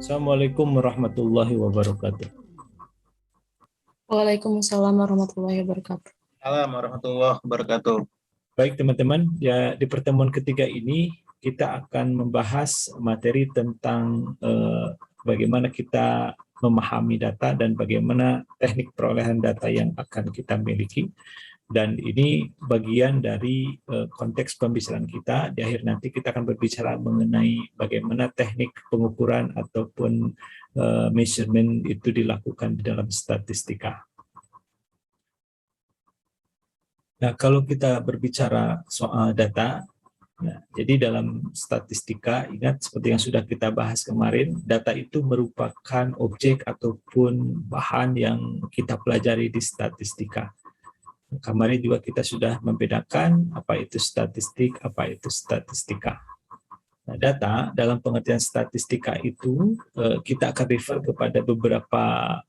Assalamualaikum warahmatullahi wabarakatuh. Waalaikumsalam warahmatullahi wabarakatuh. Assalamualaikum warahmatullahi wabarakatuh. Baik teman-teman, ya di pertemuan ketiga ini kita akan membahas materi tentang bagaimana kita memahami data dan bagaimana teknik perolehan data yang akan kita miliki. Dan ini bagian dari konteks pembicaraan kita. Di akhir nanti kita akan berbicara mengenai bagaimana teknik pengukuran ataupun measurement itu dilakukan di dalam statistika. Nah, kalau kita berbicara soal data, nah, jadi dalam statistika, ingat seperti yang sudah kita bahas kemarin, data itu merupakan objek ataupun bahan yang kita pelajari di statistika. Kemarin juga kita sudah membedakan apa itu statistik, apa itu statistika. Nah, data dalam pengertian statistika itu kita akan refer kepada beberapa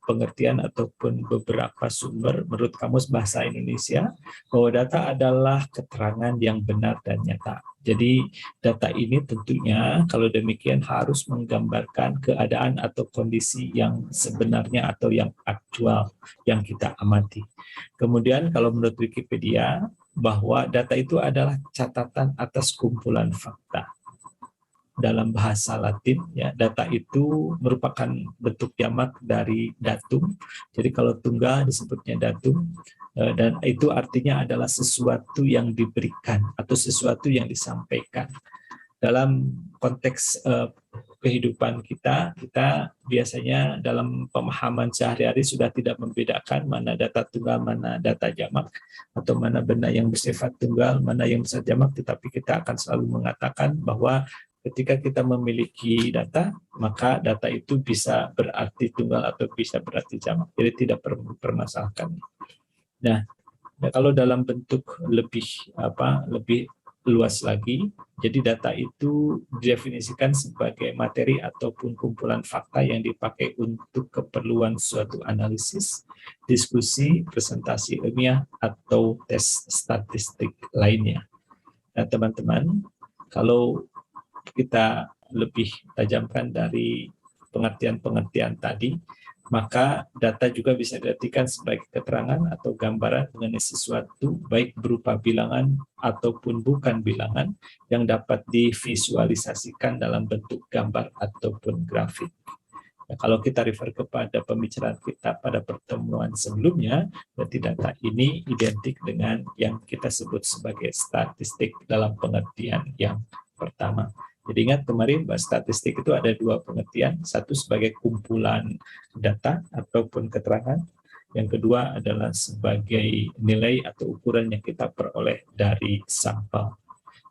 pengertian ataupun beberapa sumber menurut Kamus Bahasa Indonesia bahwa data adalah keterangan yang benar dan nyata. Jadi data ini tentunya kalau demikian harus menggambarkan keadaan atau kondisi yang sebenarnya atau yang aktual yang kita amati. Kemudian kalau menurut Wikipedia bahwa data itu adalah catatan atas kumpulan fakta. Dalam bahasa Latin, ya, data itu merupakan bentuk jamak dari datum. Jadi kalau tunggal disebutnya datum, dan itu artinya adalah sesuatu yang diberikan atau sesuatu yang disampaikan. Dalam konteks kehidupan kita biasanya dalam pemahaman sehari-hari sudah tidak membedakan mana data tunggal, mana data jamak, atau mana benda yang bersifat tunggal, mana yang bersifat jamak, tetapi kita akan selalu mengatakan bahwa ketika kita memiliki data, maka data itu bisa berarti tunggal atau bisa berarti jamak. Jadi tidak perlu permasalahkan. Nah, kalau dalam bentuk lebih luas lagi, jadi data itu didefinisikan sebagai materi ataupun kumpulan fakta yang dipakai untuk keperluan suatu analisis, diskusi, presentasi ilmiah, atau tes statistik lainnya. Nah, teman-teman, kalau kita lebih tajamkan dari pengertian-pengertian tadi, maka data juga bisa diartikan sebagai keterangan atau gambaran mengenai sesuatu, baik berupa bilangan ataupun bukan bilangan, yang dapat divisualisasikan dalam bentuk gambar ataupun grafik. Nah, kalau kita refer kepada pembicaraan kita pada pertemuan sebelumnya, berarti data ini identik dengan yang kita sebut sebagai statistik dalam pengertian yang pertama. Jadi ingat kemarin bahwa statistik itu ada dua pengertian, satu sebagai kumpulan data ataupun keterangan, yang kedua adalah sebagai nilai atau ukuran yang kita peroleh dari sampel.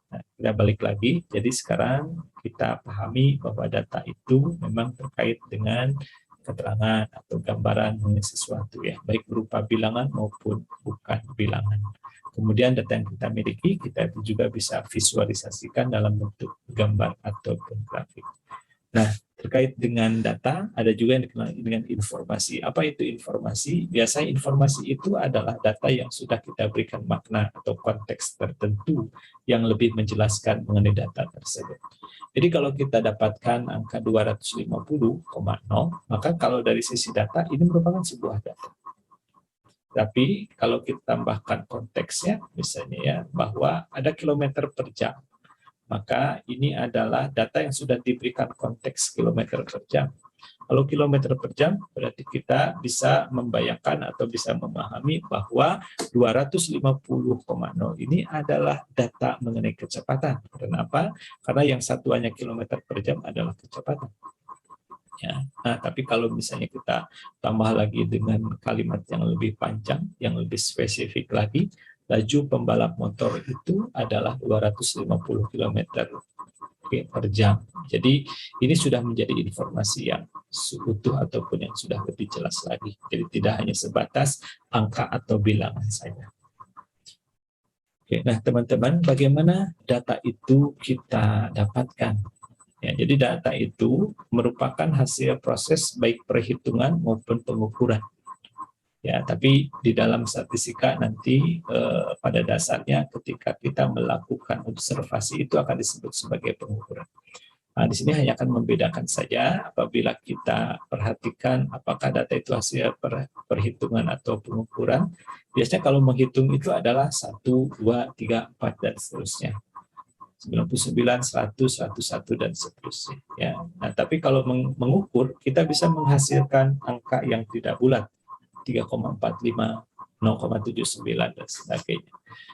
Nah, kita balik lagi, jadi sekarang kita pahami bahwa data itu memang terkait dengan keterangan atau gambaran mengenai sesuatu, ya, baik berupa bilangan maupun bukan bilangan. Kemudian data yang kita miliki, kita juga bisa visualisasikan dalam bentuk gambar ataupun grafik. Nah, terkait dengan data, ada juga yang dikenal dengan informasi. Apa itu informasi? Biasanya informasi itu adalah data yang sudah kita berikan makna atau konteks tertentu yang lebih menjelaskan mengenai data tersebut. Jadi kalau kita dapatkan angka 250,0, maka kalau dari sisi data, ini merupakan sebuah data. Tapi kalau kita tambahkan konteksnya, misalnya ya, bahwa ada kilometer per jam, maka ini adalah data yang sudah diberikan konteks kilometer per jam. Kalau kilometer per jam, berarti kita bisa membayangkan atau bisa memahami bahwa 250,0 ini adalah data mengenai kecepatan. Kenapa? Karena yang satuannya kilometer per jam adalah kecepatan. Ya. Nah, tapi kalau misalnya kita tambah lagi dengan kalimat yang lebih panjang, yang lebih spesifik lagi, laju pembalap motor itu adalah 250 km per jam. Jadi ini sudah menjadi informasi yang utuh ataupun yang sudah lebih jelas lagi. Jadi tidak hanya sebatas angka atau bilangan saja. Oke, nah teman-teman, bagaimana data itu kita dapatkan? Ya, jadi data itu merupakan hasil proses baik perhitungan maupun pengukuran. Ya, tapi di dalam statistika nanti pada dasarnya ketika kita melakukan observasi itu akan disebut sebagai pengukuran. Nah, di sini hanya akan membedakan saja apabila kita perhatikan apakah data itu hasil perhitungan atau pengukuran. Biasanya kalau menghitung itu adalah 1, 2, 3, 4, dan seterusnya. 99, 100, 101, dan seterusnya. Ya. Nah, tapi kalau mengukur, kita bisa menghasilkan angka yang tidak bulat, 3,45, 0,79, dan sebagainya.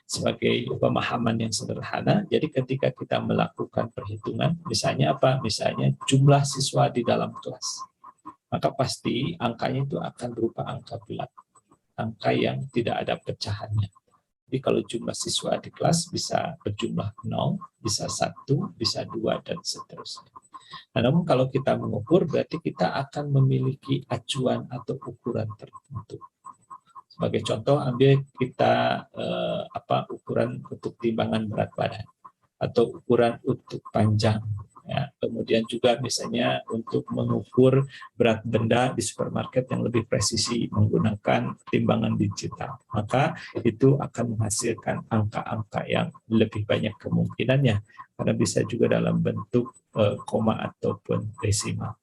Sebagai pemahaman yang sederhana, jadi ketika kita melakukan perhitungan, misalnya apa? Misalnya jumlah siswa di dalam kelas, maka pasti angkanya itu akan berupa angka bulat, angka yang tidak ada pecahannya. Jadi kalau jumlah siswa di kelas bisa berjumlah 0, bisa 1, bisa 2, dan seterusnya. Nah, namun kalau kita mengukur, berarti kita akan memiliki acuan atau ukuran tertentu. Sebagai contoh, ambil kita ukuran untuk timbangan berat badan atau ukuran untuk panjang. Ya. Kemudian juga misalnya untuk mengukur berat benda di supermarket yang lebih presisi menggunakan timbangan digital. Maka itu akan menghasilkan angka-angka yang lebih banyak kemungkinannya, karena bisa juga dalam bentuk koma ataupun desimal.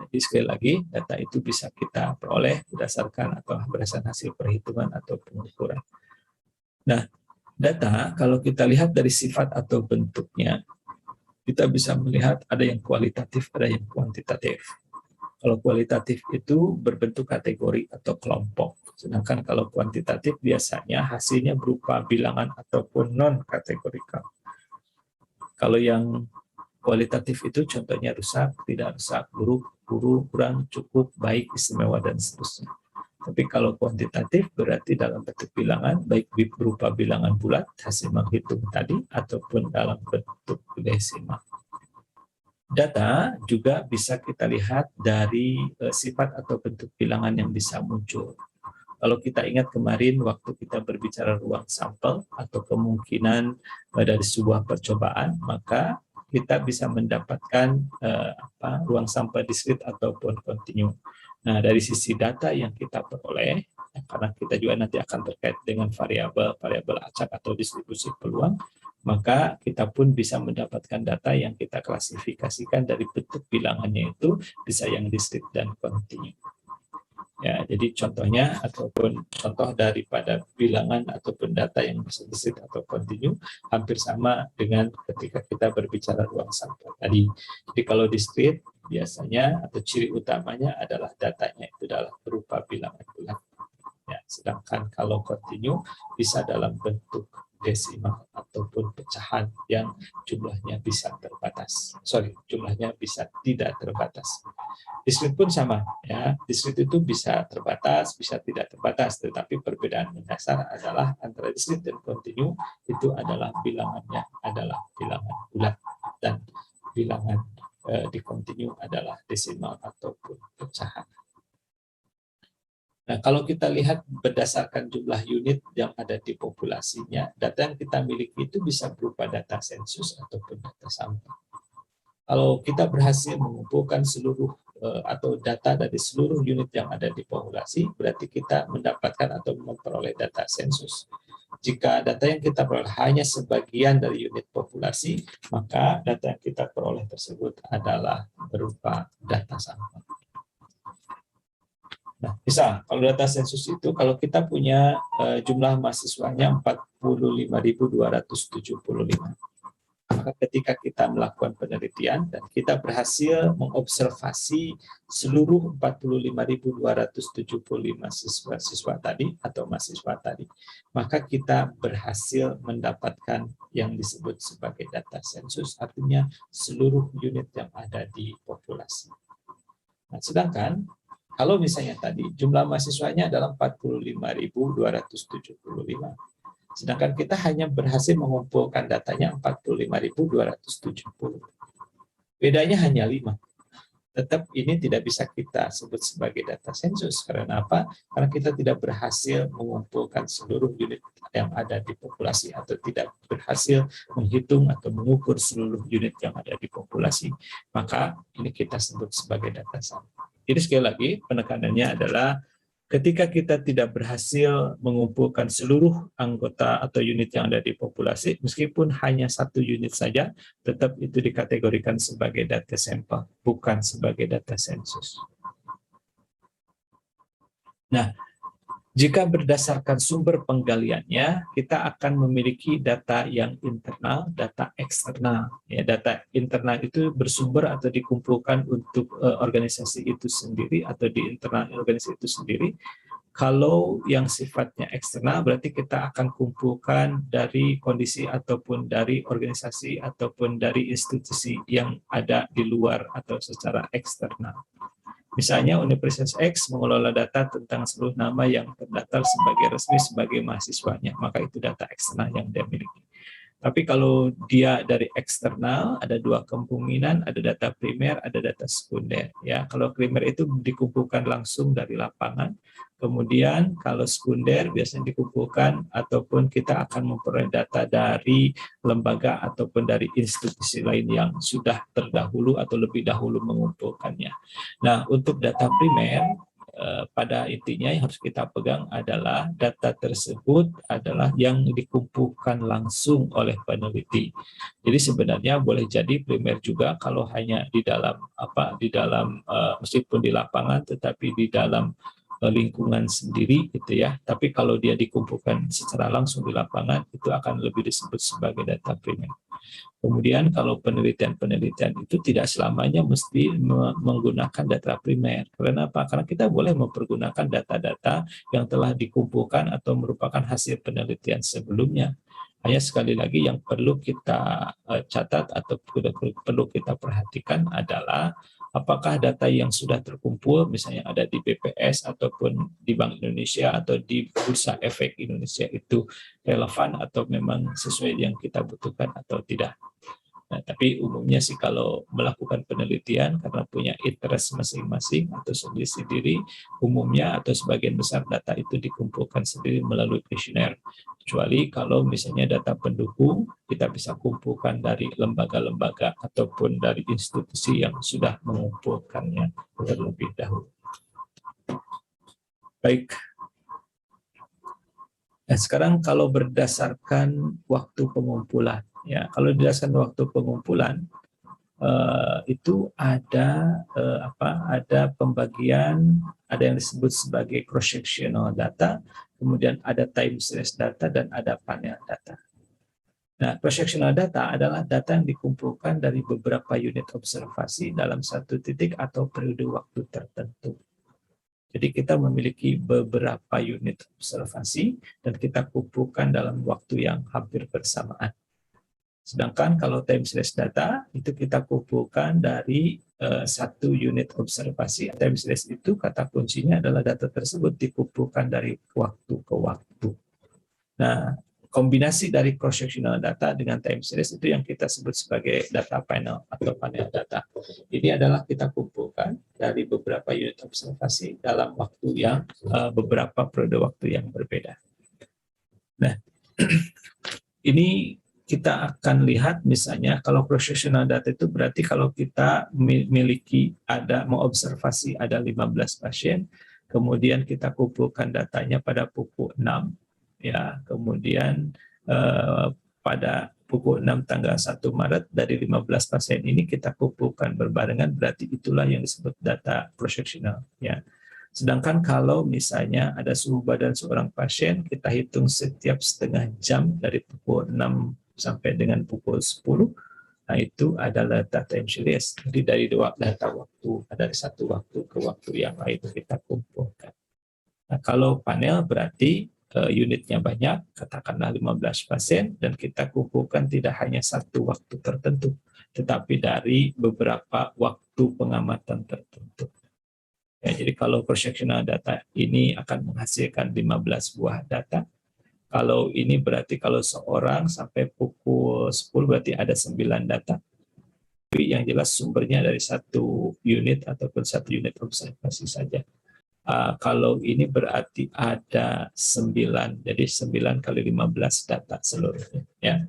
Jadi sekali lagi, data itu bisa kita peroleh berdasarkan hasil perhitungan atau pengukuran. Nah, data kalau kita lihat dari sifat atau bentuknya, kita bisa melihat ada yang kualitatif, ada yang kuantitatif. Kalau kualitatif itu berbentuk kategori atau kelompok. Sedangkan kalau kuantitatif biasanya hasilnya berupa bilangan ataupun non-kategorikal. Kalau yang kualitatif itu contohnya rusak, tidak rusak, buruk, kurang, cukup, baik, istimewa, dan seterusnya. Tapi kalau kuantitatif berarti dalam bentuk bilangan, baik berupa bilangan bulat, hasil menghitung tadi, ataupun dalam bentuk desimal. Data juga bisa kita lihat dari sifat atau bentuk bilangan yang bisa muncul. Kalau kita ingat kemarin waktu kita berbicara ruang sampel atau kemungkinan dari sebuah percobaan, maka kita bisa mendapatkan ruang sampel diskrit ataupun kontinu. Nah, dari sisi data yang kita peroleh, karena kita juga nanti akan terkait dengan variabel acak atau distribusi peluang, maka kita pun bisa mendapatkan data yang kita klasifikasikan dari bentuk bilangannya itu bisa yang diskrit dan kontinu. Ya, jadi contohnya ataupun contoh daripada bilangan ataupun data yang bisa diskrit atau kontinu hampir sama dengan ketika kita berbicara ruang sampel tadi. Jadi kalau diskrit biasanya atau ciri utamanya adalah datanya itu adalah berupa bilangan bulat. Ya, sedangkan kalau kontinu bisa dalam bentuk desimal ataupun pecahan yang jumlahnya bisa terbatas. Jumlahnya bisa tidak terbatas. Diskrit pun sama, ya. Diskrit itu bisa terbatas, bisa tidak terbatas, tetapi perbedaan mendasar adalah antara diskrit dan kontinu itu adalah bilangannya adalah bilangan bulat dan bilangan di kontinu adalah desimal ataupun pecahan. Nah, kalau kita lihat berdasarkan jumlah unit yang ada di populasinya, data yang kita miliki itu bisa berupa data sensus ataupun data sampel. Kalau kita berhasil mengumpulkan seluruh atau data dari seluruh unit yang ada di populasi, berarti kita mendapatkan atau memperoleh data sensus. Jika data yang kita peroleh hanya sebagian dari unit populasi, maka data yang kita peroleh tersebut adalah berupa data sampel. Nah, bisa kalau data sensus itu kalau kita punya jumlah mahasiswanya 45.275. Maka ketika kita melakukan penelitian dan kita berhasil mengobservasi seluruh 45.275 siswa tadi atau mahasiswa tadi, maka kita berhasil mendapatkan yang disebut sebagai data sensus, artinya seluruh unit yang ada di populasi. Nah, sedangkan kalau misalnya tadi jumlah mahasiswanya adalah 45.275, sedangkan kita hanya berhasil mengumpulkan datanya 45.270. Bedanya hanya 5. Tetap ini tidak bisa kita sebut sebagai data sensus. Karena apa? Karena kita tidak berhasil mengumpulkan seluruh unit yang ada di populasi atau tidak berhasil menghitung atau mengukur seluruh unit yang ada di populasi. Maka ini kita sebut sebagai data sampel. Jadi sekali lagi penekanannya adalah ketika kita tidak berhasil mengumpulkan seluruh anggota atau unit yang ada di populasi, meskipun hanya satu unit saja, tetap itu dikategorikan sebagai data sampel, bukan sebagai data sensus. Nah, jika berdasarkan sumber penggaliannya, kita akan memiliki data yang internal, data eksternal. Ya, data internal itu bersumber atau dikumpulkan untuk organisasi itu sendiri atau di internal organisasi itu sendiri. Kalau yang sifatnya eksternal, berarti kita akan kumpulkan dari kondisi ataupun dari organisasi ataupun dari institusi yang ada di luar atau secara eksternal. Misalnya Universitas X mengelola data tentang seluruh nama yang terdaftar sebagai resmi sebagai mahasiswanya, maka itu data eksternal yang dia miliki. Tapi kalau dia dari eksternal, ada dua kemungkinan, ada data primer, ada data sekunder. Ya, kalau primer itu dikumpulkan langsung dari lapangan. Kemudian kalau sekunder biasanya dikumpulkan ataupun kita akan memperoleh data dari lembaga ataupun dari institusi lain yang sudah terdahulu atau lebih dahulu mengumpulkannya. Nah, untuk data primer, pada intinya yang harus kita pegang adalah data tersebut adalah yang dikumpulkan langsung oleh peneliti. Jadi sebenarnya boleh jadi primer juga kalau hanya di dalam meskipun di lapangan tetapi di dalam lingkungan sendiri gitu ya. Tapi kalau dia dikumpulkan secara langsung di lapangan itu akan lebih disebut sebagai data primer. Kemudian kalau penelitian-penelitian itu tidak selamanya mesti menggunakan data primer. Karena apa? Karena kita boleh mempergunakan data-data yang telah dikumpulkan atau merupakan hasil penelitian sebelumnya. Hanya sekali lagi yang perlu kita catat atau perlu kita perhatikan adalah apakah data yang sudah terkumpul, misalnya ada di BPS ataupun di Bank Indonesia atau di Bursa Efek Indonesia itu relevan atau memang sesuai yang kita butuhkan atau tidak. Nah, tapi umumnya sih kalau melakukan penelitian karena punya interest masing-masing atau sendiri-sendiri, umumnya atau sebagian besar data itu dikumpulkan sendiri melalui kuesioner. Kecuali kalau misalnya data pendukung, kita bisa kumpulkan dari lembaga-lembaga ataupun dari institusi yang sudah mengumpulkannya terlebih dahulu. Baik. Nah, sekarang kalau berdasarkan waktu pengumpulan, ya kalau berdasarkan waktu pengumpulan itu ada ada pembagian, ada yang disebut sebagai cross-sectional data, kemudian ada time series data dan ada panel data. Nah, cross-sectional data adalah data yang dikumpulkan dari beberapa unit observasi dalam satu titik atau periode waktu tertentu. Jadi kita memiliki beberapa unit observasi dan kita kumpulkan dalam waktu yang hampir bersamaan. Sedangkan kalau time series data itu kita kumpulkan dari satu unit observasi. Time series itu kata kuncinya adalah data tersebut dikumpulkan dari waktu ke waktu. Nah, kombinasi dari cross-sectional data dengan time series itu yang kita sebut sebagai data panel atau panel data. Ini adalah kita kumpulkan dari beberapa unit observasi dalam waktu yang beberapa periode waktu yang berbeda. Nah, ini kita akan lihat misalnya kalau cross-sectional data itu berarti kalau kita memiliki mengobservasi ada 15 pasien, kemudian kita kumpulkan datanya pada pukul 6. Ya, kemudian pada pukul 6 tanggal 1 Maret dari 15 pasien ini kita kumpulkan berbarengan, berarti itulah yang disebut data cross-sectional ya. Sedangkan kalau misalnya ada suhu badan seorang pasien, kita hitung setiap setengah jam dari pukul 6 sampai dengan pukul 10, nah itu adalah data time series. Jadi dari dua data waktu, dari satu waktu ke waktu yang lain kita kumpulkan. Nah, kalau panel berarti unitnya banyak, katakanlah 15 pasien, dan kita kumpulkan tidak hanya satu waktu tertentu, tetapi dari beberapa waktu pengamatan tertentu. Ya, jadi kalau cross-sectional data ini akan menghasilkan 15 buah data. Kalau ini berarti kalau seorang sampai pukul 10 berarti ada 9 data. Tapi yang jelas sumbernya dari satu unit ataupun satu unit observasi saja. Kalau ini berarti ada 9, jadi 9 kali 15 data seluruhnya. Ya.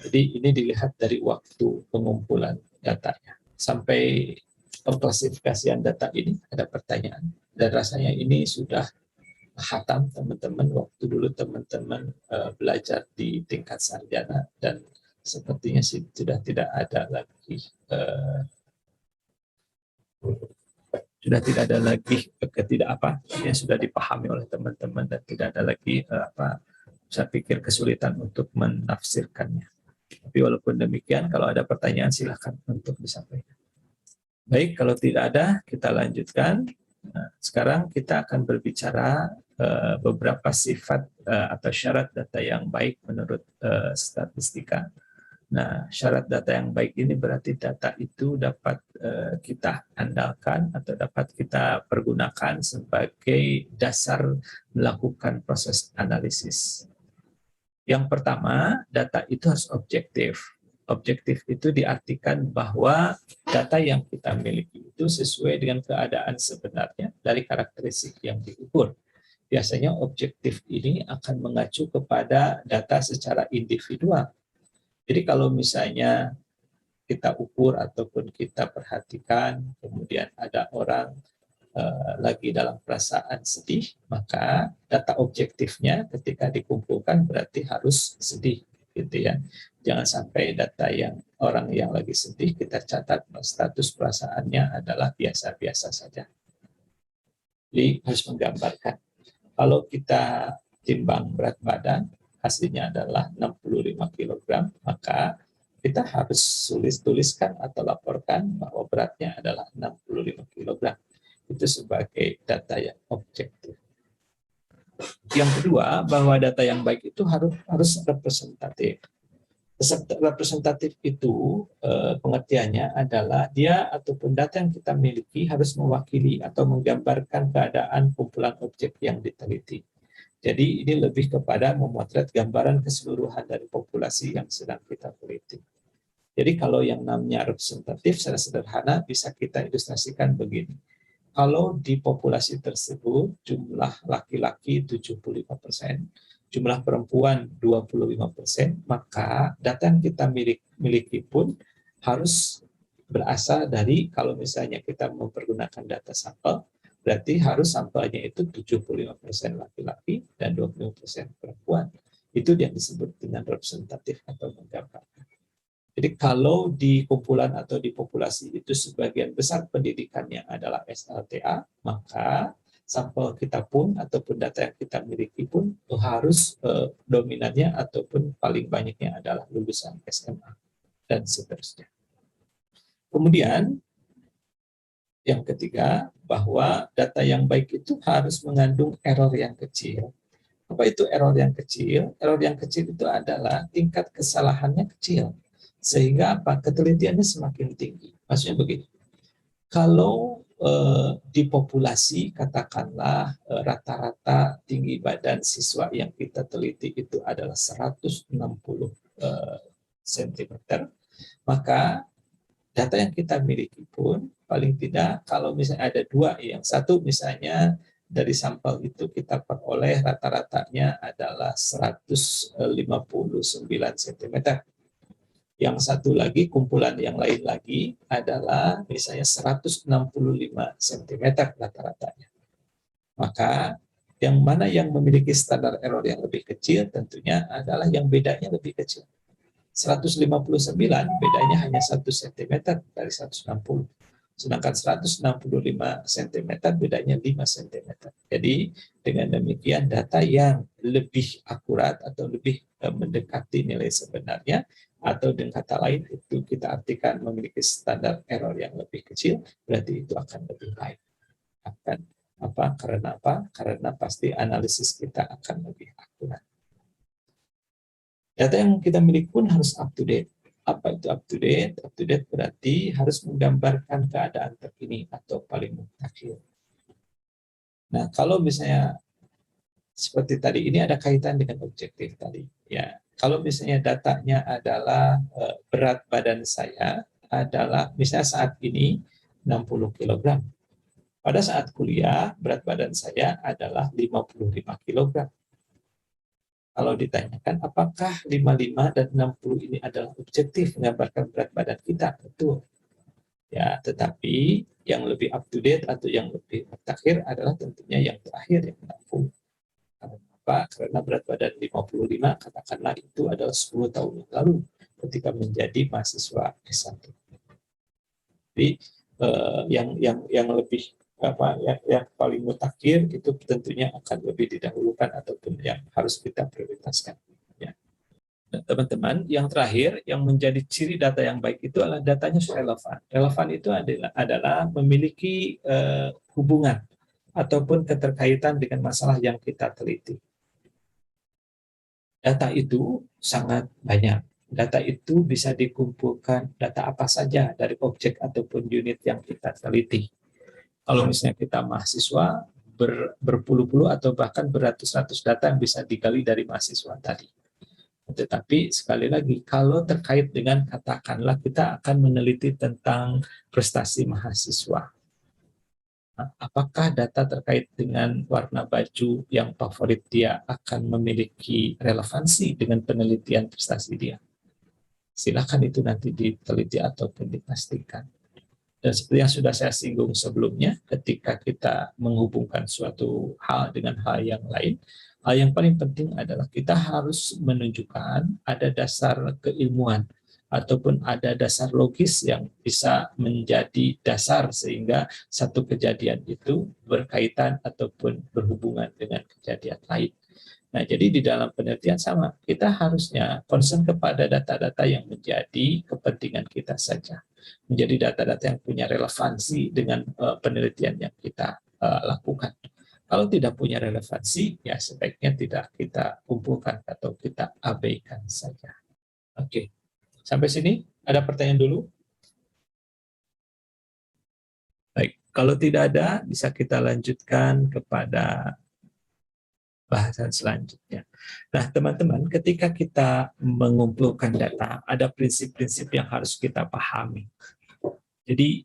Jadi ini dilihat dari waktu pengumpulan datanya. Sampai pengklasifikasian data ini ada pertanyaan. Dan rasanya ini sudah khatam teman-teman waktu dulu teman-teman belajar di tingkat sarjana, dan sepertinya sih sudah tidak ada lagi yang sudah dipahami oleh teman-teman, dan tidak ada lagi saya pikir kesulitan untuk menafsirkannya. Tapi walaupun demikian, kalau ada pertanyaan silakan untuk disampaikan. Baik, kalau tidak ada, kita lanjutkan. Nah, sekarang kita akan berbicara beberapa sifat atau syarat data yang baik menurut statistika. Nah, syarat data yang baik ini berarti data itu dapat kita andalkan atau dapat kita pergunakan sebagai dasar melakukan proses analisis. Yang pertama, data itu harus objektif. Objektif itu diartikan bahwa data yang kita miliki itu sesuai dengan keadaan sebenarnya dari karakteristik yang diukur. Biasanya objektif ini akan mengacu kepada data secara individual. Jadi kalau misalnya kita ukur ataupun kita perhatikan, kemudian ada orang lagi dalam perasaan sedih, maka data objektifnya ketika dikumpulkan berarti harus sedih, gitu ya. Jangan sampai data yang orang yang lagi sedih kita catat status perasaannya adalah biasa-biasa saja. Jadi harus menggambarkan. Kalau kita timbang berat badan, hasilnya adalah 65 kg, maka kita harus tuliskan atau laporkan bahwa beratnya adalah 65 kg. Itu sebagai data yang objektif. Yang kedua, bahwa data yang baik itu harus representatif. Representatif itu pengertiannya adalah dia ataupun data yang kita miliki harus mewakili atau menggambarkan keadaan kumpulan objek yang diteliti. Jadi ini lebih kepada memotret gambaran keseluruhan dari populasi yang sedang kita teliti. Jadi kalau yang namanya representatif secara sederhana bisa kita ilustrasikan begini. Kalau di populasi tersebut jumlah laki-laki 75%, jumlah perempuan 25%, maka data yang kita miliki pun harus berasal dari, kalau misalnya kita mempergunakan data sampel, berarti harus sampelnya itu 75% laki-laki dan 25% perempuan. Itu yang disebut dengan representatif atau menggambarkan. Jadi kalau di kumpulan atau di populasi itu sebagian besar pendidikannya adalah SLTA, maka sampel kita pun ataupun data yang kita miliki pun harus dominannya ataupun paling banyaknya adalah lulusan SMA dan seterusnya. Kemudian yang ketiga, bahwa data yang baik itu harus mengandung error yang kecil. Apa itu error yang kecil? Error yang kecil itu adalah tingkat kesalahannya kecil, sehingga ketelitiannya semakin tinggi. Maksudnya begini, kalau di populasi katakanlah rata-rata tinggi badan siswa yang kita teliti itu adalah 160 cm, maka data yang kita miliki pun paling tidak kalau misalnya ada dua, yang satu misalnya dari sampel itu kita peroleh rata-ratanya adalah 159 cm. Yang satu lagi, kumpulan yang lain lagi adalah misalnya 165 cm rata-ratanya. Maka yang mana yang memiliki standar error yang lebih kecil tentunya adalah yang bedanya lebih kecil. 159 bedanya hanya 1 cm dari 160. Sedangkan 165 cm bedanya 5 cm. Jadi dengan demikian data yang lebih akurat atau lebih mendekati nilai sebenarnya, atau dengan kata lain itu kita artikan memiliki standar error yang lebih kecil, berarti itu akan lebih baik. Karena apa? Karena pasti analisis kita akan lebih akurat. Data yang kita miliki pun harus up to date. Apa itu up to date? Up to date berarti harus menggambarkan keadaan terkini atau paling mutakhir. Nah, kalau misalnya seperti tadi, ini ada kaitan dengan objektif tadi. Ya, kalau misalnya datanya adalah berat badan saya adalah misalnya saat ini 60 kg. Pada saat kuliah berat badan saya adalah 55 kg. Kalau ditanyakan apakah 55 dan 60 ini adalah objektif menggambarkan berat badan kita, betul. Ya, tetapi yang lebih up to date atau yang lebih terakhir adalah tentunya yang terakhir, yang 60. Kenapa? Karena berat badan 55, katakanlah itu adalah 10 tahun yang lalu ketika menjadi mahasiswa S1. Jadi yang lebih yang paling mutakhir itu tentunya akan lebih didahulukan ataupun yang harus kita prioritaskan. Ya. Nah, teman-teman, yang terakhir yang menjadi ciri data yang baik itu adalah datanya relevan. Relevan itu adalah memiliki hubungan ataupun keterkaitan dengan masalah yang kita teliti. Data itu sangat banyak. Data itu bisa dikumpulkan data apa saja dari objek ataupun unit yang kita teliti. Kalau misalnya kita mahasiswa, berpuluh-puluh atau bahkan beratus-ratus data yang bisa digali dari mahasiswa tadi. Tetapi sekali lagi, kalau terkait dengan katakanlah kita akan meneliti tentang prestasi mahasiswa. Apakah data terkait dengan warna baju yang favorit dia akan memiliki relevansi dengan penelitian prestasi dia? Silakan itu nanti diteliti ataupun dipastikan. Dan seperti yang sudah saya singgung sebelumnya, ketika kita menghubungkan suatu hal dengan hal yang lain, hal yang paling penting adalah kita harus menunjukkan ada dasar keilmuan ataupun ada dasar logis yang bisa menjadi dasar sehingga satu kejadian itu berkaitan ataupun berhubungan dengan kejadian lain. Nah, jadi di dalam penelitian sama, kita harusnya concern kepada data-data yang menjadi kepentingan kita saja. Menjadi data-data yang punya relevansi dengan penelitian yang kita lakukan. Kalau tidak punya relevansi, ya sebaiknya tidak kita kumpulkan atau kita abaikan saja. Oke, sampai sini ada pertanyaan dulu? Baik, kalau tidak ada, bisa kita lanjutkan kepada bahasan selanjutnya. Nah, teman-teman, ketika kita mengumpulkan data, ada prinsip-prinsip yang harus kita pahami. Jadi,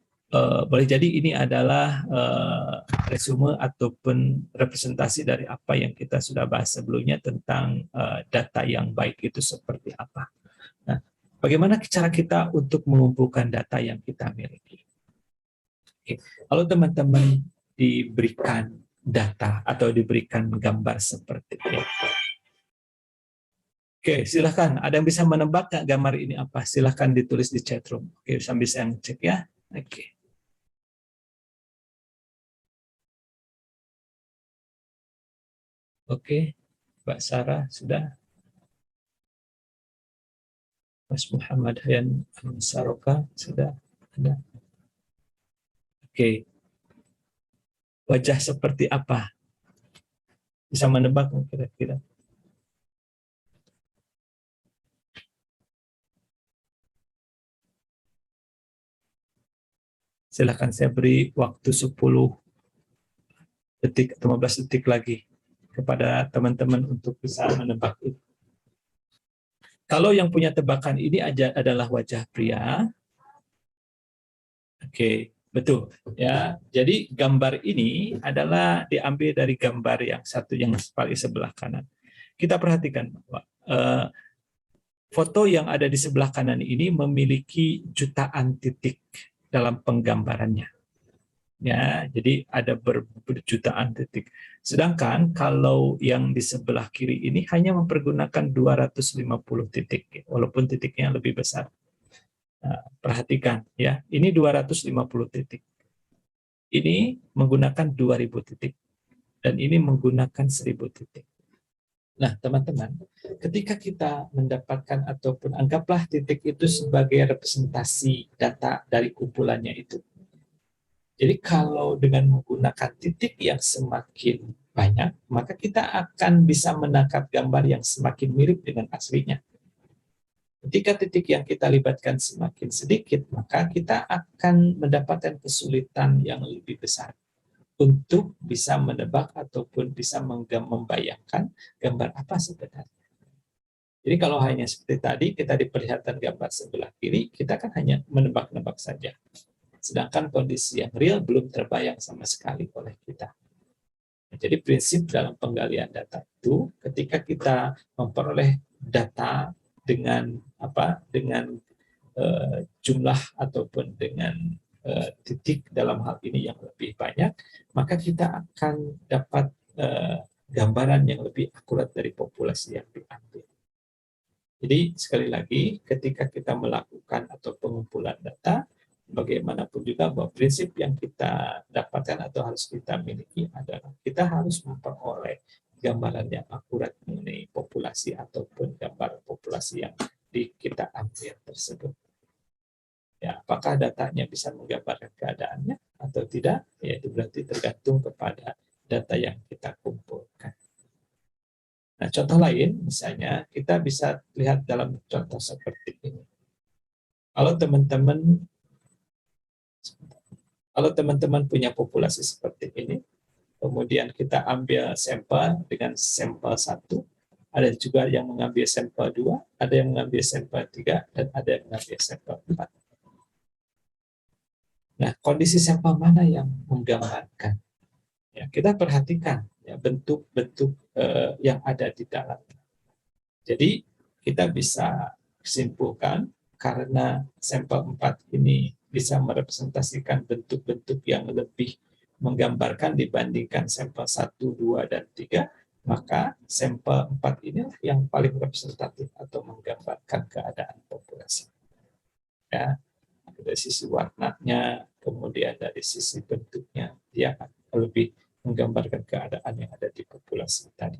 boleh jadi ini adalah resume ataupun representasi dari apa yang kita sudah bahas sebelumnya tentang data yang baik itu seperti apa. Nah, bagaimana cara kita untuk mengumpulkan data yang kita miliki? Oke. Kalau teman-teman diberikan data atau diberikan gambar seperti ini. Oke, silahkan. Ada yang bisa menebak nggak gambar ini apa? Silahkan ditulis di chat room. Oke, sambil saya ngecek ya. Oke. Oke, Mbak Sarah sudah. Mas Muhammad Hayan Saroka sudah ada. Oke. Wajah seperti apa? Bisa menebak kira-kira? Silahkan saya beri waktu 10 detik atau 15 detik lagi kepada teman-teman untuk bisa menebak itu. Kalau yang punya tebakan ini adalah wajah pria. Oke, betul ya. Jadi gambar ini adalah diambil dari gambar yang satu yang paling sebelah kanan. Kita perhatikan bahwa foto yang ada di sebelah kanan ini memiliki jutaan titik dalam penggambarannya. Ya, jadi ada berjutaan titik. Sedangkan kalau yang di sebelah kiri ini hanya mempergunakan 250 titik, walaupun titiknya lebih besar. Nah, perhatikan ya, ini 250 titik. Ini menggunakan 2000 titik dan ini menggunakan 1000 titik. Nah, teman-teman, ketika kita mendapatkan ataupun anggaplah titik itu sebagai representasi data dari kumpulannya itu. Jadi kalau dengan menggunakan titik yang semakin banyak, maka kita akan bisa menangkap gambar yang semakin mirip dengan aslinya. Ketika titik yang kita libatkan semakin sedikit, maka kita akan mendapatkan kesulitan yang lebih besar untuk bisa menebak ataupun bisa membayangkan gambar apa sebenarnya. Jadi kalau hanya seperti tadi, kita diperlihatkan gambar sebelah kiri, kita kan hanya menebak-nebak saja. Sedangkan kondisi yang real belum terbayang sama sekali oleh kita. Jadi prinsip dalam penggalian data itu, ketika kita memperoleh data dengan jumlah ataupun dengan titik dalam hal ini yang lebih banyak, maka kita akan dapat gambaran yang lebih akurat dari populasi yang diambil. Jadi sekali lagi, ketika kita melakukan atau pengumpulan data, bagaimanapun juga bahwa prinsip yang kita dapatkan atau harus kita miliki adalah kita harus memperoleh gambaran yang akurat mengenai populasi ataupun gambaran populasi yang kita ambil tersebut. Ya, apakah datanya bisa menggambarkan keadaannya atau tidak? Ya, itu berarti tergantung kepada data yang kita kumpulkan. Nah, contoh lain, misalnya kita bisa lihat dalam contoh seperti ini. Kalau teman-teman punya populasi seperti ini, kemudian kita ambil sampel dengan sampel 1, ada juga yang mengambil sampel 2, ada yang mengambil sampel 3, dan ada yang mengambil sampel 4. Nah, kondisi sampel mana yang menggambarkan? Ya, kita perhatikan ya, bentuk-bentuk yang ada di dalam. Jadi kita bisa simpulkan karena sampel 4 ini bisa merepresentasikan bentuk-bentuk yang lebih menggambarkan dibandingkan sampel 1, 2, dan 3, maka sampel 4 ini yang paling representatif atau menggambarkan keadaan populasi. Ya, dari sisi warnanya, kemudian dari sisi bentuknya, dia akan lebih menggambarkan keadaan yang ada di populasi tadi.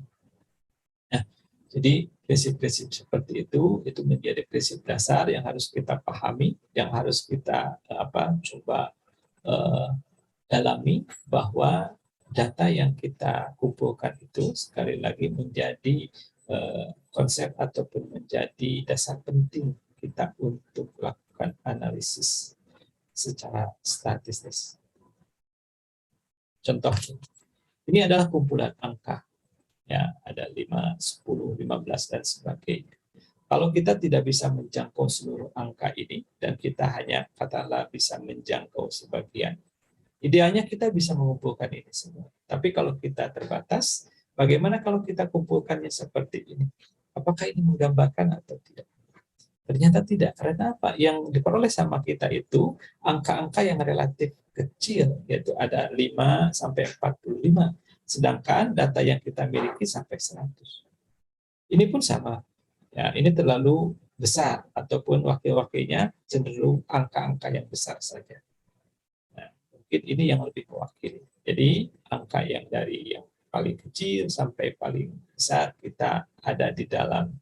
Nah, jadi prinsip-prinsip seperti itu menjadi prinsip dasar yang harus kita pahami, yang harus kita coba dalami, bahwa data yang kita kumpulkan itu sekali lagi menjadi konsep ataupun menjadi dasar penting kita untuk melakukan analisis secara statistis. Contoh, ini adalah kumpulan angka. Ya, ada 5, 10, 15, dan sebagainya. Kalau kita tidak bisa menjangkau seluruh angka ini, dan kita hanya katakanlah bisa menjangkau sebagian, idealnya kita bisa mengumpulkan ini semua. Tapi kalau kita terbatas, bagaimana kalau kita kumpulkannya seperti ini? Apakah ini menggambarkan atau tidak? Ternyata tidak. Karena apa? Yang diperoleh sama kita itu angka-angka yang relatif kecil, yaitu ada 5 sampai 45. Sedangkan data yang kita miliki sampai 100. Ini pun sama. Ya, ini terlalu besar, ataupun wakil-wakilnya cenderung angka-angka yang besar saja. Nah, mungkin ini yang lebih mewakili. Jadi angka yang dari yang paling kecil sampai paling besar kita ada di dalam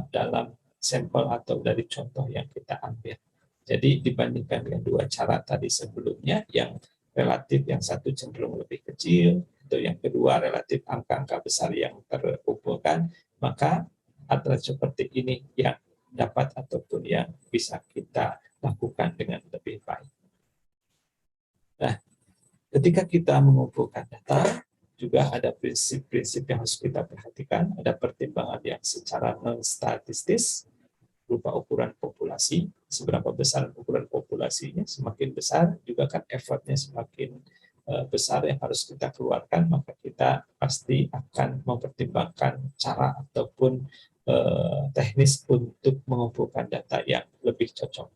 dalam sampel atau dari contoh yang kita ambil. Jadi dibandingkan dengan dua cara tadi sebelumnya, yang relatif yang satu cenderung lebih kecil, atau yang kedua relatif angka-angka besar yang terkumpulkan, maka antara seperti ini yang dapat ataupun yang bisa kita lakukan dengan lebih baik. Nah, ketika kita mengumpulkan data, juga ada prinsip-prinsip yang harus kita perhatikan. Ada pertimbangan yang secara non-statistis, berupa ukuran populasi. Seberapa besar ukuran populasinya, semakin besar juga kan effortnya semakin besar yang harus kita keluarkan, maka kita pasti akan mempertimbangkan cara ataupun teknis untuk mengumpulkan data yang lebih cocok.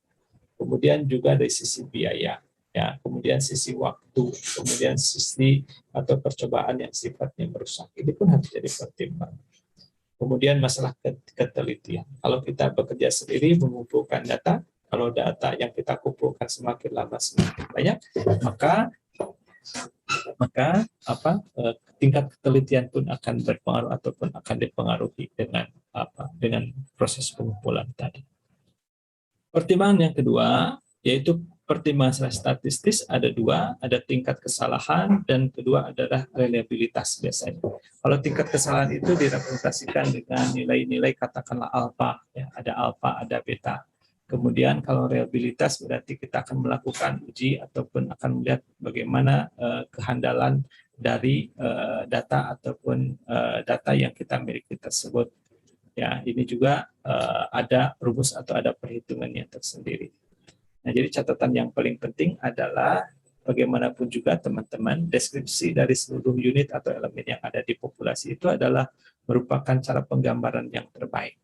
Kemudian juga dari sisi biaya, ya, kemudian sisi waktu, kemudian sisi atau percobaan yang sifatnya merusak, ini pun harus jadi pertimbangan. Kemudian masalah ketelitian. Kalau kita bekerja sendiri mengumpulkan data, kalau data yang kita kumpulkan semakin lama semakin banyak, maka tingkat ketelitian pun akan berpengaruh ataupun akan dipengaruhi dengan proses pengumpulan tadi. Pertimbangan yang kedua yaitu pertimbangan statistis ada dua, ada tingkat kesalahan dan kedua adalah reliabilitas biasanya. Kalau tingkat kesalahan itu direpresentasikan dengan nilai-nilai katakanlah alfa, ya, ada alfa, ada beta. Kemudian kalau reliabilitas berarti kita akan melakukan uji ataupun akan melihat bagaimana kehandalan dari data ataupun data yang kita miliki tersebut. Ya, ini juga ada rumus atau ada perhitungannya tersendiri. Nah, jadi catatan yang paling penting adalah bagaimanapun juga teman-teman, deskripsi dari seluruh unit atau elemen yang ada di populasi itu adalah merupakan cara penggambaran yang terbaik.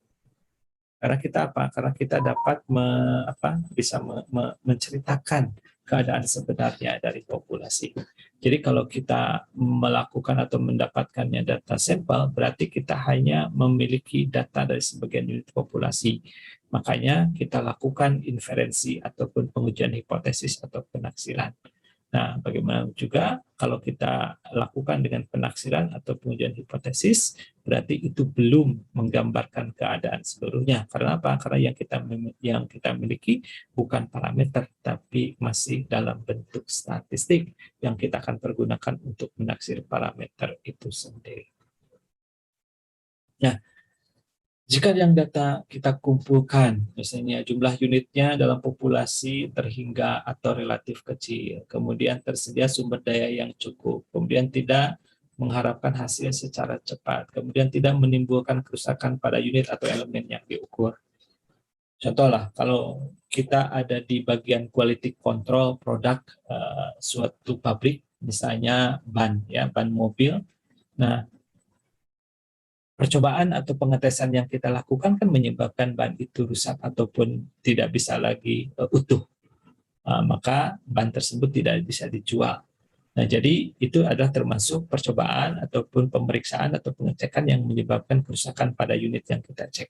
Karena kita Karena kita dapat bisa menceritakan keadaan sebenarnya dari populasi. Jadi kalau kita melakukan atau mendapatkannya data sampel, berarti kita hanya memiliki data dari sebagian unit populasi. Makanya kita lakukan inferensi ataupun pengujian hipotesis atau penaksiran. Nah, bagaimana juga kalau kita lakukan dengan penaksiran atau pengujian hipotesis, berarti itu belum menggambarkan keadaan seluruhnya. Karena apa? Karena yang kita miliki bukan parameter, tapi masih dalam bentuk statistik yang kita akan pergunakan untuk menaksir parameter itu sendiri. Nah, jika yang data kita kumpulkan, misalnya jumlah unitnya dalam populasi terhingga atau relatif kecil, kemudian tersedia sumber daya yang cukup, kemudian tidak mengharapkan hasil secara cepat, kemudian tidak menimbulkan kerusakan pada unit atau elemen yang diukur. Contohlah, kalau kita ada di bagian quality control produk suatu pabrik, misalnya ban mobil. Nah, percobaan atau pengetesan yang kita lakukan kan menyebabkan ban itu rusak ataupun tidak bisa lagi utuh. Maka ban tersebut tidak bisa dijual. Nah, jadi itu adalah termasuk percobaan ataupun pemeriksaan atau pengecekan yang menyebabkan kerusakan pada unit yang kita cek.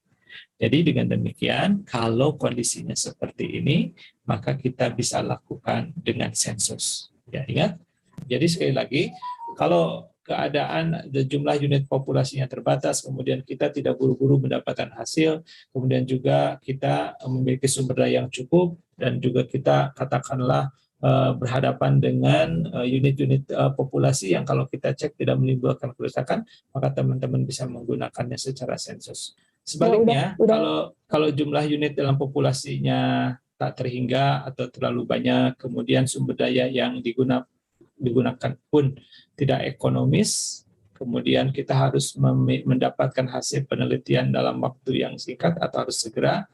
Jadi dengan demikian, kalau kondisinya seperti ini, maka kita bisa lakukan dengan sensus. Ya, ingat? Jadi sekali lagi, kalau keadaan jumlah unit populasinya terbatas, kemudian kita tidak buru-buru mendapatkan hasil, kemudian juga kita memiliki sumber daya yang cukup, dan juga kita katakanlah berhadapan dengan unit-unit populasi yang kalau kita cek tidak menimbulkan kerusakan, maka teman-teman bisa menggunakannya secara sensus. Sebaliknya, kalau jumlah unit dalam populasinya tak terhingga atau terlalu banyak, kemudian sumber daya yang digunakan pun tidak ekonomis, kemudian kita harus mendapatkan hasil penelitian dalam waktu yang singkat atau harus segera,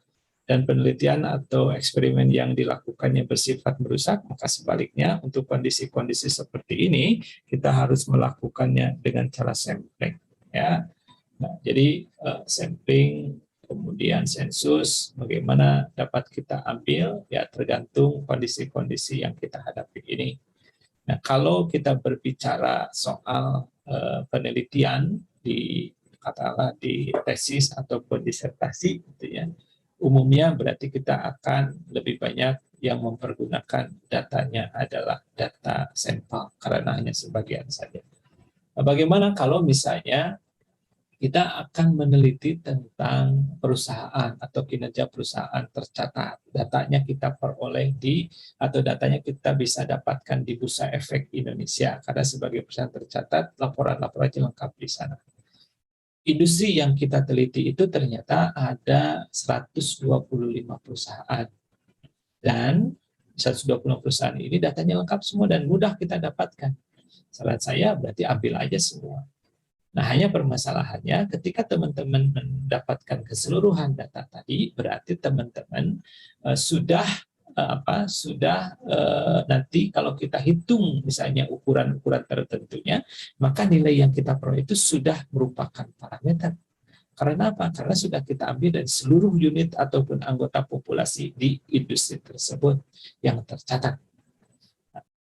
dan penelitian atau eksperimen yang dilakukannya bersifat merusak, maka sebaliknya untuk kondisi-kondisi seperti ini kita harus melakukannya dengan cara sampling. Ya. Nah, jadi sampling kemudian sensus bagaimana dapat kita ambil ya tergantung kondisi-kondisi yang kita hadapi ini. Nah, kalau kita berbicara soal penelitian katakanlah di tesis ataupun disertasi, gitu ya, umumnya berarti kita akan lebih banyak yang mempergunakan datanya adalah data sampel karena hanya sebagian saja. Nah, bagaimana kalau misalnya kita akan meneliti tentang perusahaan atau kinerja perusahaan tercatat. Datanya kita peroleh atau datanya kita bisa dapatkan di Bursa Efek Indonesia. Karena sebagai perusahaan tercatat, laporan-laporan lengkap di sana. Industri yang kita teliti itu ternyata ada 125 perusahaan. Dan 125 perusahaan ini datanya lengkap semua dan mudah kita dapatkan. Saran saya berarti ambil aja semua. Nah, hanya permasalahannya ketika teman-teman mendapatkan keseluruhan data tadi, berarti teman-teman sudah nanti kalau kita hitung misalnya ukuran-ukuran tertentunya, maka nilai yang kita peroleh itu sudah merupakan parameter. Karena apa? Karena sudah kita ambil dari seluruh unit ataupun anggota populasi di industri tersebut yang tercatat.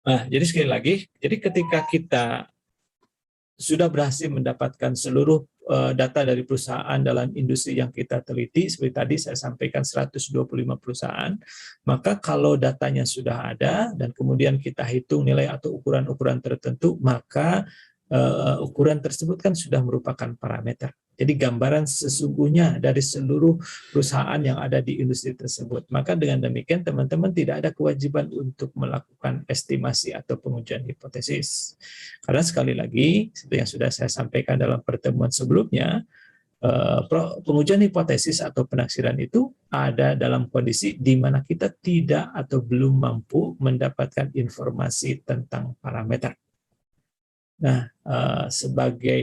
Nah, jadi sekali lagi, jadi ketika kita sudah berhasil mendapatkan seluruh data dari perusahaan dalam industri yang kita teliti, seperti tadi saya sampaikan 125 perusahaan, maka kalau datanya sudah ada dan kemudian kita hitung nilai atau ukuran-ukuran tertentu, maka ukuran tersebut kan sudah merupakan parameter. Jadi gambaran sesungguhnya dari seluruh perusahaan yang ada di industri tersebut. Maka dengan demikian teman-teman tidak ada kewajiban untuk melakukan estimasi atau pengujian hipotesis. Karena sekali lagi, seperti yang sudah saya sampaikan dalam pertemuan sebelumnya, pengujian hipotesis atau penaksiran itu ada dalam kondisi di mana kita tidak atau belum mampu mendapatkan informasi tentang parameter. Nah, sebagai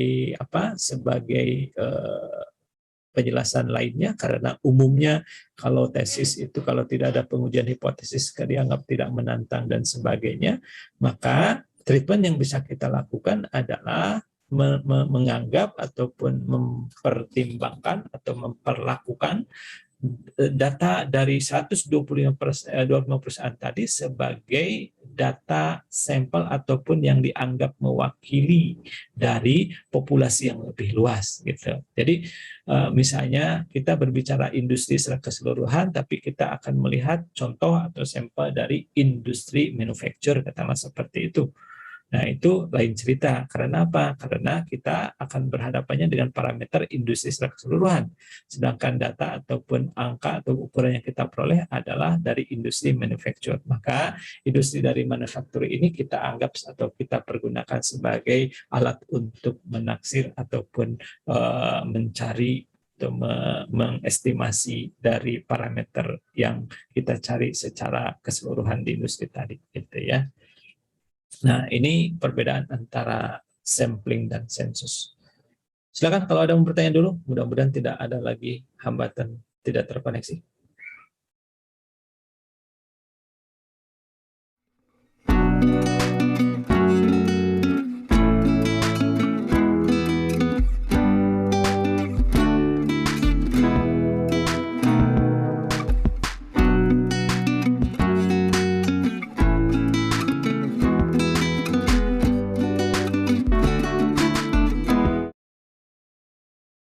penjelasan lainnya, karena umumnya kalau tesis itu kalau tidak ada pengujian hipotesis dianggap tidak menantang dan sebagainya, maka treatment yang bisa kita lakukan adalah menganggap ataupun mempertimbangkan atau memperlakukan data dari 125 perusahaan tadi sebagai data sampel ataupun yang dianggap mewakili dari populasi yang lebih luas gitu. Jadi misalnya kita berbicara industri secara keseluruhan, tapi kita akan melihat contoh atau sampel dari industri manufacture, katakanlah seperti itu. Nah, itu lain cerita. Karena apa? Karena kita akan berhadapannya dengan parameter industri secara keseluruhan. Sedangkan data ataupun angka atau ukuran yang kita peroleh adalah dari industri manufacture. Maka industri dari manufaktur ini kita anggap atau kita pergunakan sebagai alat untuk menaksir ataupun mencari atau mengestimasi dari parameter yang kita cari secara keseluruhan di industri tadi, gitu ya. Nah, ini perbedaan antara sampling dan sensus. Silakan kalau ada yang bertanya dulu, mudah-mudahan tidak ada lagi hambatan tidak terkoneksi.